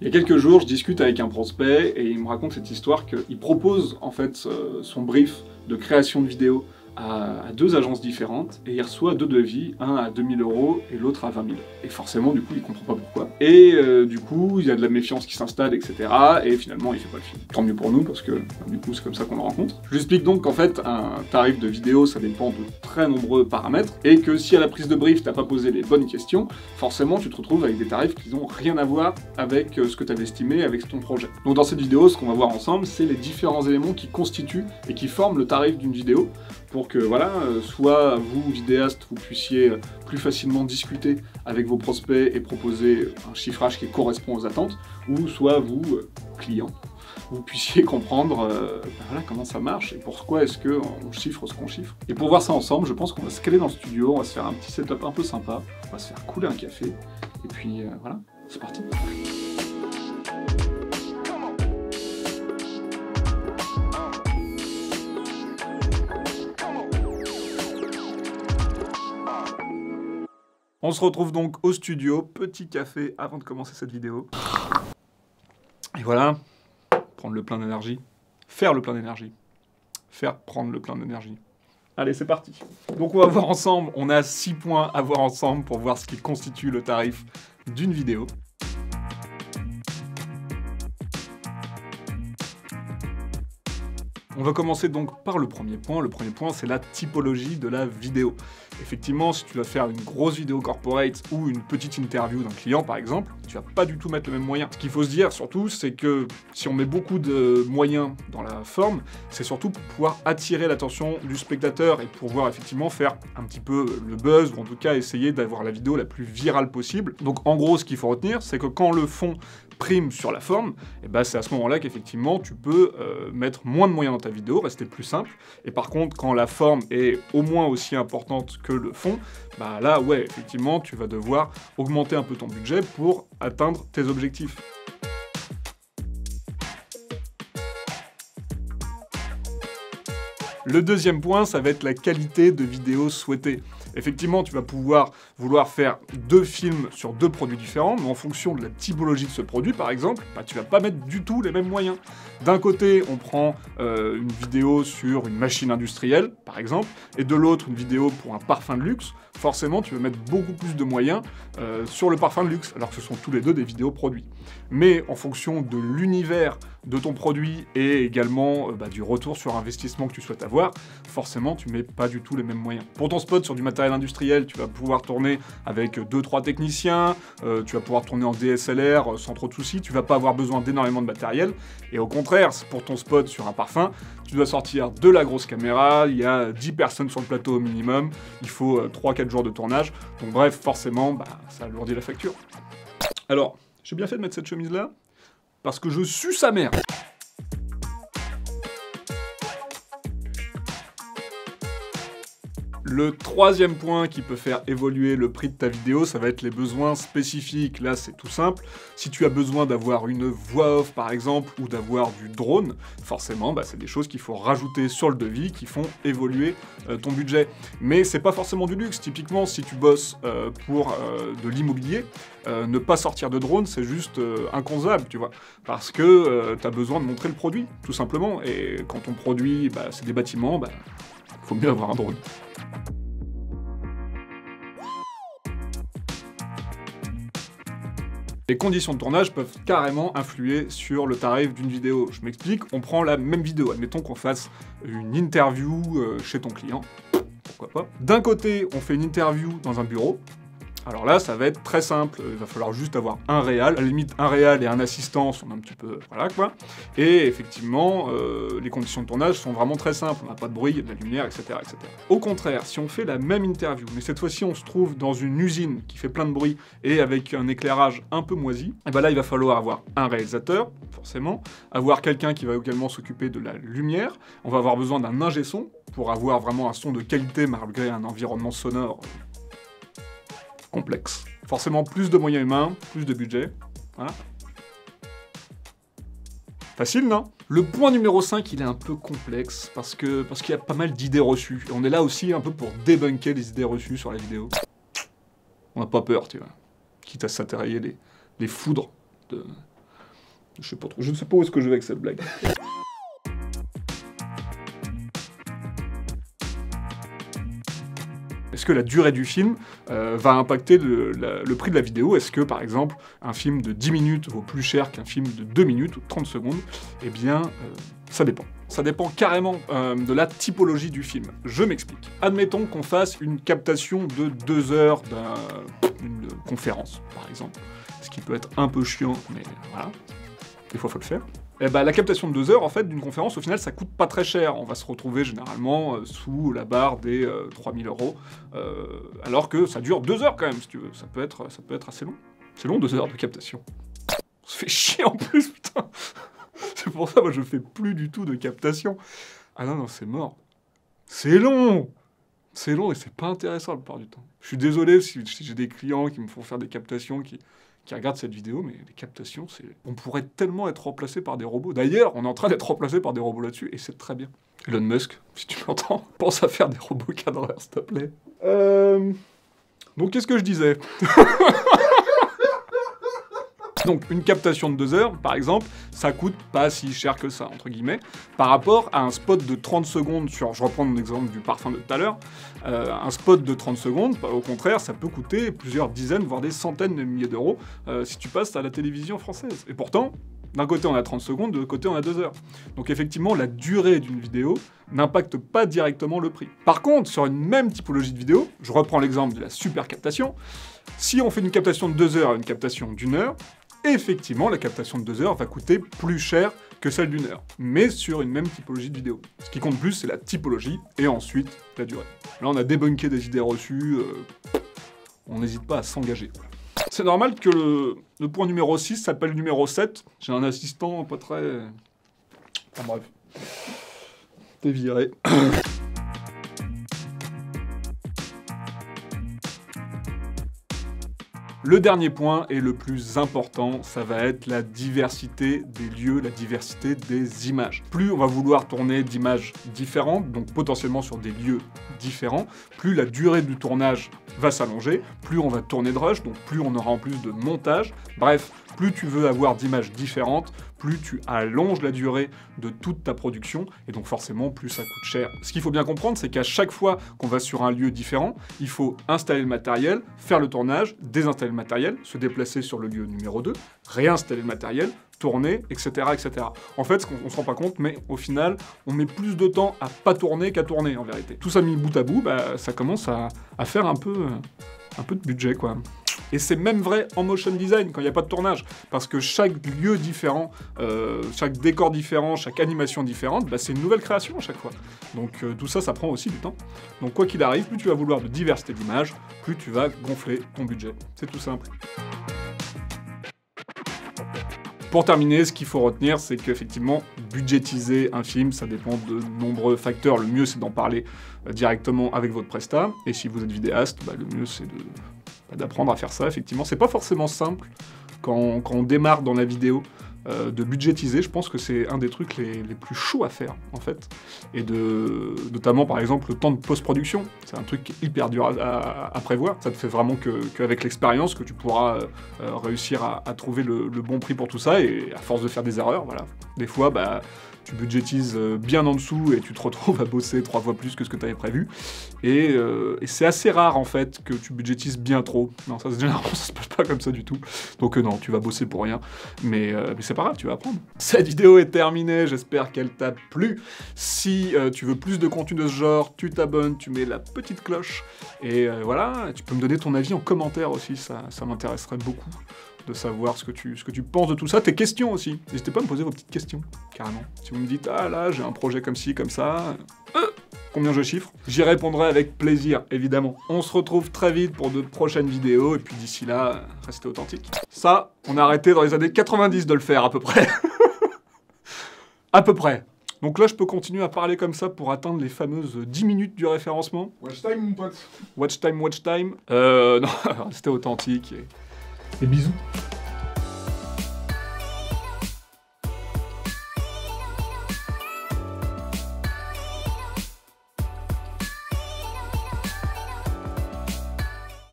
Il y a quelques jours, je discute avec un prospect et il me raconte cette histoire qu'il propose en fait son brief de création de vidéo à deux agences différentes et il reçoit deux devis, un à 2000 € et l'autre à 20 000. Et forcément, du coup, il comprend pas pourquoi. Et du coup, il y a de la méfiance qui s'installe, etc. Et finalement, il fait pas le film. Tant mieux pour nous parce que du coup, c'est comme ça qu'on le rencontre. Je lui explique donc qu'en fait, un tarif de vidéo, ça dépend de très nombreux paramètres et que si à la prise de brief, t'as pas posé les bonnes questions, forcément, tu te retrouves avec des tarifs qui n'ont rien à voir avec ce que tu avais estimé avec ton projet. Donc dans cette vidéo, ce qu'on va voir ensemble, c'est les différents éléments qui constituent et qui forment le tarif d'une vidéo pour que, voilà, soit vous, vidéastes, vous puissiez plus facilement discuter avec vos prospects et proposer un chiffrage qui correspond aux attentes, ou soit vous, clients, vous puissiez comprendre voilà, comment ça marche et pourquoi est-ce qu'on chiffre ce qu'on chiffre. Et pour voir ça ensemble, je pense qu'on va se caler dans le studio, on va se faire un petit setup un peu sympa, on va se faire couler un café, et puis voilà, c'est parti. On se retrouve donc au studio, petit café avant de commencer cette vidéo. Et voilà, prendre le plein d'énergie, faire le plein d'énergie, faire prendre le plein d'énergie. Allez, c'est parti. Donc on va voir ensemble, on a 6 points à voir ensemble pour voir ce qui constitue le tarif d'une vidéo. On va commencer donc par le premier point. Le premier point, c'est la typologie de la vidéo. Effectivement, si tu vas faire une grosse vidéo corporate ou une petite interview d'un client, par exemple, tu vas pas du tout mettre le même moyen. Ce qu'il faut se dire, surtout, c'est que si on met beaucoup de moyens dans la forme, c'est surtout pour pouvoir attirer l'attention du spectateur et pour pouvoir effectivement faire un petit peu le buzz, ou en tout cas essayer d'avoir la vidéo la plus virale possible. Donc en gros, ce qu'il faut retenir, c'est que quand le fond prime sur la forme, et ben c'est à ce moment-là qu'effectivement tu peux mettre moins de moyens dans ta vidéo, rester plus simple. Et par contre, quand la forme est au moins aussi importante que le fond, bah là ouais, effectivement, tu vas devoir augmenter un peu ton budget pour atteindre tes objectifs. Le deuxième point, ça va être la qualité de vidéo souhaitée. Effectivement, tu vas vouloir faire 2 films sur 2 produits différents, mais en fonction de la typologie de ce produit, par exemple, bah, tu vas pas mettre du tout les mêmes moyens. D'un côté, on prend une vidéo sur une machine industrielle, par exemple, et de l'autre, une vidéo pour un parfum de luxe. Forcément, tu vas mettre beaucoup plus de moyens sur le parfum de luxe, alors que ce sont tous les deux des vidéos produits. Mais en fonction de l'univers de ton produit et également du retour sur investissement que tu souhaites avoir, forcément, tu mets pas du tout les mêmes moyens. Pour ton spot sur du matériel industriel, tu vas pouvoir tourner avec 2-3 techniciens, tu vas pouvoir tourner en DSLR sans trop de soucis, tu vas pas avoir besoin d'énormément de matériel, et au contraire, pour ton spot sur un parfum, tu dois sortir de la grosse caméra, il y a 10 personnes sur le plateau au minimum, il faut 3-4 jours de tournage, donc bref, forcément, ça alourdit la facture. Alors, j'ai bien fait de mettre cette chemise-là, parce que je sue sa mère. Le troisième point qui peut faire évoluer le prix de ta vidéo, ça va être les besoins spécifiques. Là, c'est tout simple. Si tu as besoin d'avoir une voix off, par exemple, ou d'avoir du drone, forcément, c'est des choses qu'il faut rajouter sur le devis qui font évoluer ton budget. Mais c'est pas forcément du luxe. Typiquement, si tu bosses pour de l'immobilier, ne pas sortir de drone, c'est juste inconcevable, tu vois. Parce que tu as besoin de montrer le produit, tout simplement. Et quand ton produit, c'est des bâtiments, faut mieux avoir un drone. Les conditions de tournage peuvent carrément influer sur le tarif d'une vidéo. Je m'explique, on prend la même vidéo, admettons qu'on fasse une interview chez ton client, pourquoi pas. D'un côté, on fait une interview dans un bureau. Alors là, ça va être très simple, il va falloir juste avoir un réal, à la limite un réal et un assistant sont un petit peu, voilà quoi. Et effectivement, les conditions de tournage sont vraiment très simples, on n'a pas de bruit, il y a de la lumière, etc., etc. Au contraire, si on fait la même interview, mais cette fois-ci on se trouve dans une usine qui fait plein de bruit et avec un éclairage un peu moisi, et là il va falloir avoir un réalisateur, forcément, avoir quelqu'un qui va également s'occuper de la lumière, on va avoir besoin d'un ingé son pour avoir vraiment un son de qualité malgré un environnement sonore complexe. Forcément, plus de moyens humains, plus de budget. Voilà. Facile, non? Le point numéro 5, il est un peu complexe, parce qu'il y a pas mal d'idées reçues. Et on est là aussi un peu pour débunker les idées reçues sur la vidéo. On n'a pas peur, tu vois. Quitte à s'atterrir les foudres Je sais pas trop, je ne sais pas où est-ce que je vais avec cette blague. Est-ce que la durée du film va impacter le prix de la vidéo? Est-ce que, par exemple, un film de 10 minutes vaut plus cher qu'un film de 2 minutes ou 30 secondes? Eh bien, ça dépend. Ça dépend carrément de la typologie du film. Je m'explique. Admettons qu'on fasse une captation de 2 heures d'une conférence, par exemple. Ce qui peut être un peu chiant, mais voilà. Des fois, il faut le faire. Eh ben, la captation de 2 heures, en fait, d'une conférence, au final, ça coûte pas très cher. On va se retrouver généralement sous la barre des 3000 €, alors que ça dure 2 heures quand même, si tu veux. Ça peut être assez long. C'est long, 2 heures de captation. On se fait chier en plus, putain. C'est pour ça, moi, je fais plus du tout de captation. Ah non, non, c'est mort. C'est long. C'est long et c'est pas intéressant la plupart du temps. Je suis désolé si j'ai des clients qui me font faire des captations, qui regardent cette vidéo, mais les captations, on pourrait tellement être remplacé par des robots. D'ailleurs, on est en train d'être remplacé par des robots là-dessus, et c'est très bien. Elon Musk, si tu m'entends, pense à faire des robots cadreurs, s'il te plaît. Donc, qu'est-ce que je disais? Donc, une captation de 2 heures, par exemple, ça coûte pas si cher que ça, entre guillemets, par rapport à un spot de 30 secondes sur, je reprends mon exemple du parfum de tout à l'heure, un spot de 30 secondes, au contraire, ça peut coûter plusieurs dizaines, voire des centaines de milliers d'euros si tu passes à la télévision française. Et pourtant, d'un côté on a 30 secondes, de l'autre côté on a 2 heures. Donc effectivement, la durée d'une vidéo n'impacte pas directement le prix. Par contre, sur une même typologie de vidéo, je reprends l'exemple de la super captation, si on fait une captation de 2 heures et une captation d'1 heure, effectivement, la captation de 2 heures va coûter plus cher que celle d'1 heure, mais sur une même typologie de vidéo. Ce qui compte plus, c'est la typologie, et ensuite, la durée. Là, on a débunké des idées reçues, on n'hésite pas à s'engager. C'est normal que le point numéro 6 s'appelle numéro 7. J'ai un assistant pas très... Enfin bref. T'es viré. Le dernier point, et le plus important, ça va être la diversité des lieux, la diversité des images. Plus on va vouloir tourner d'images différentes, donc potentiellement sur des lieux différents, plus la durée du tournage va s'allonger, plus on va tourner de rush, donc plus on aura en plus de montage. Bref, plus tu veux avoir d'images différentes, plus tu allonges la durée de toute ta production, et donc forcément, plus ça coûte cher. Ce qu'il faut bien comprendre, c'est qu'à chaque fois qu'on va sur un lieu différent, il faut installer le matériel, faire le tournage, désinstaller le matériel, se déplacer sur le lieu numéro 2, réinstaller le matériel, tourner, etc., etc. En fait, on se rend pas compte, mais au final, on met plus de temps à pas tourner qu'à tourner, en vérité. Tout ça mis bout à bout, bah, ça commence à faire un peu de budget, quoi. Et c'est même vrai en motion design, quand il n'y a pas de tournage. Parce que chaque lieu différent, chaque décor différent, chaque animation différente, bah, c'est une nouvelle création à chaque fois. Donc tout ça, ça prend aussi du temps. Donc quoi qu'il arrive, plus tu vas vouloir de diversité d'images, plus tu vas gonfler ton budget. C'est tout simple. Pour terminer, ce qu'il faut retenir, c'est qu'effectivement, budgétiser un film, ça dépend de nombreux facteurs. Le mieux, c'est d'en parler directement avec votre presta. Et si vous êtes vidéaste, bah, le mieux, c'est d'apprendre à faire ça, effectivement. C'est pas forcément simple quand on démarre dans la vidéo de budgétiser. Je pense que c'est un des trucs les plus chauds à faire, en fait. Et notamment, par exemple, le temps de post-production. C'est un truc hyper dur à prévoir. Ça te fait vraiment qu'avec l'expérience que tu pourras réussir à trouver le bon prix pour tout ça. Et à force de faire des erreurs, voilà. Des fois, bah, tu budgétises bien en dessous et tu te retrouves à bosser 3 fois plus que ce que tu avais prévu. Et c'est assez rare, en fait, que tu budgétises bien trop. Non, ça, généralement, ça se passe pas comme ça du tout. Donc non, tu vas bosser pour rien. Mais c'est pas grave, tu vas apprendre. Cette vidéo est terminée, j'espère qu'elle t'a plu. Si tu veux plus de contenu de ce genre, tu t'abonnes, tu mets la petite cloche. Et voilà, tu peux me donner ton avis en commentaire aussi, ça m'intéresserait beaucoup de savoir ce que tu penses de tout ça, tes questions aussi. N'hésitez pas à me poser vos petites questions, carrément. Si vous me dites, ah là, j'ai un projet comme ci, comme ça, combien je chiffre, j'y répondrai avec plaisir, évidemment. On se retrouve très vite pour de prochaines vidéos, et puis d'ici là, restez authentiques. Ça, on a arrêté dans les années 90 de le faire, à peu près. À peu près. Donc là, je peux continuer à parler comme ça pour atteindre les fameuses 10 minutes du référencement. Watch time, mon pote. Watch time, watch time. Non, restez authentique et bisous.